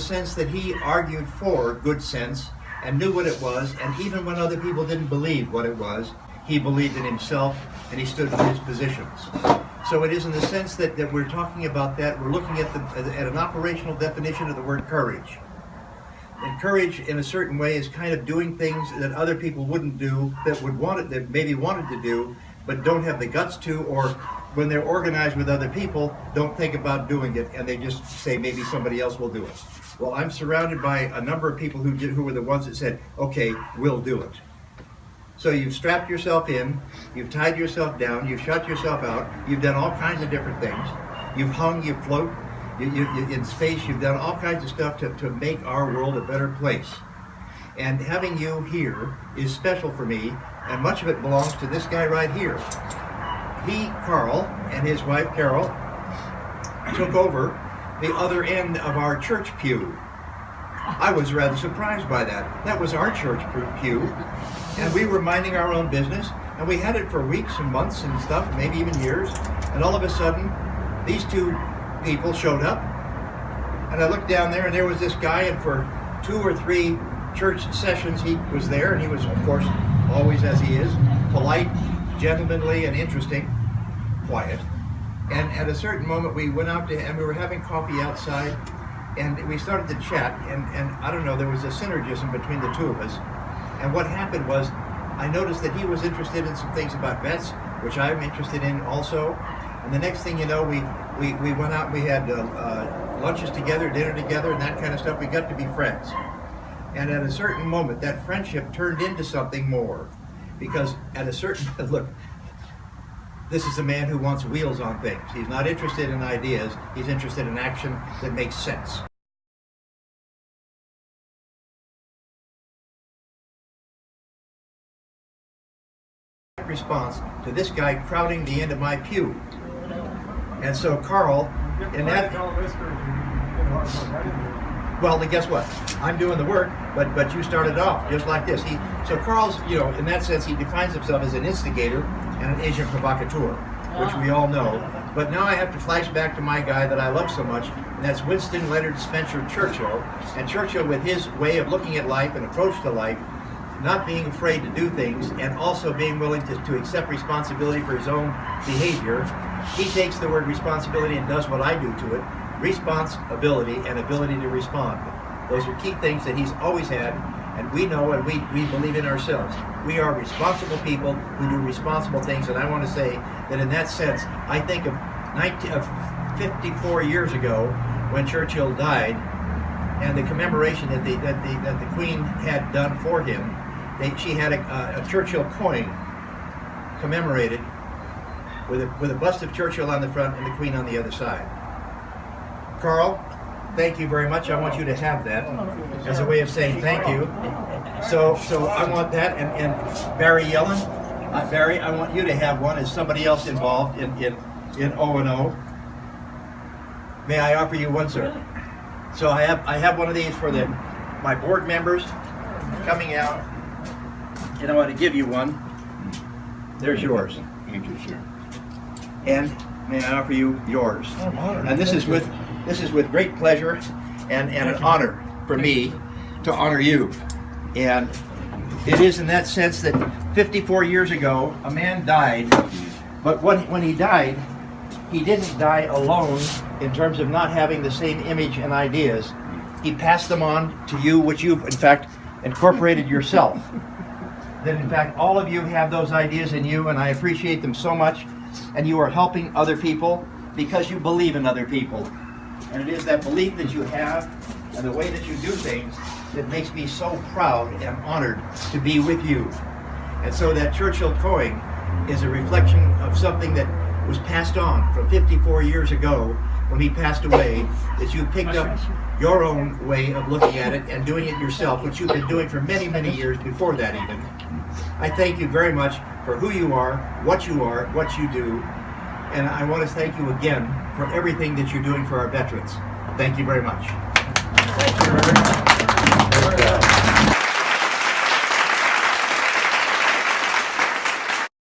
the sense that he argued for good sense and knew what it was, and even when other people didn't believe what it was, he believed in himself and he stood for his positions. So it is in the sense that we're talking about that, we're looking at an operational definition of the word courage. And courage, in a certain way, is kind of doing things that other people wouldn't do, that maybe wanted to do, but don't have the guts to, or when they're organized with other people, don't think about doing it, and they just say maybe somebody else will do it. Well, I'm surrounded by a number of people who were the ones that said, okay, we'll do it. So you've strapped yourself in, you've tied yourself down, you've shut yourself out, you've done all kinds of different things. You've hung, you float, in space, you've done all kinds of stuff to make our world a better place. And having you here is special for me, and much of it belongs to this guy right here. He, Carl, and his wife, Carol, took over the other end of our church pew. I was rather surprised by that. That was our church pew, and we were minding our own business, and we had it for weeks and months and stuff, maybe even years, and all of a sudden, these two people showed up, and I looked down there, and there was this guy, and for 2 or 3 church sessions he was there, and he was, of course, always as he is, polite, gentlemanly, and interesting, quiet. And at a certain moment we went out and we were having coffee outside, and we started to chat, and I don't know, there was a synergism between the two of us. And what happened was, I noticed that he was interested in some things about vets, which I'm interested in also. And the next thing you know, we went out, we had lunches together, dinner together, and that kind of stuff. We got to be friends. And at a certain moment, that friendship turned into something more. Because at a certain, look, this is a man who wants wheels on things. He's not interested in ideas, he's interested in action that makes sense. Response to this guy crowding the end of my pew. And so Carl, in that, well, then guess what? I'm doing the work, but you started off just like this. So Carl's, in that sense, he defines himself as an instigator and an agent provocateur, which we all know. But now I have to flash back to my guy that I love so much, and that's Winston Leonard Spencer Churchill. And Churchill, with his way of looking at life and approach to life, not being afraid to do things, and also being willing to accept responsibility for his own behavior, he takes the word responsibility and does what I do to it. Responsibility and ability to respond. Those are key things that he's always had, and we know and we believe in ourselves. We are responsible people who do responsible things, and I want to say that in that sense, I think of 54 years ago when Churchill died, and the commemoration that the Queen had done for him. She had a Churchill coin commemorated with a bust of Churchill on the front and the Queen on the other side. Carl, thank you very much. I want you to have that as a way of saying thank you. So I want that, and Barry Yellen, Barry, I want you to have one as somebody else involved in O&O. May I offer you one, sir? So I have one of these for my board members coming out, and I want to give you one. There's yours. Thank you, sir. And may I offer you yours? And this is with great pleasure and an honor for me to honor you. And it is in that sense that 54 years ago, a man died, but when he died, he didn't die alone in terms of not having the same image and ideas. He passed them on to you, which you've in fact incorporated yourself. That in fact all of you have those ideas in you, and I appreciate them so much. And you are helping other people because you believe in other people. And it is that belief that you have and the way that you do things that makes me so proud and honored to be with you. And so that Churchill coin is a reflection of something that was passed on from 54 years ago when he passed away, that you picked up your own way of looking at it and doing it yourself, which you've been doing for many, many years before that even. I thank you very much for who you are, what you do, and I want to thank you again for everything that you're doing for our veterans. Thank you very much. Thank you, Reverend.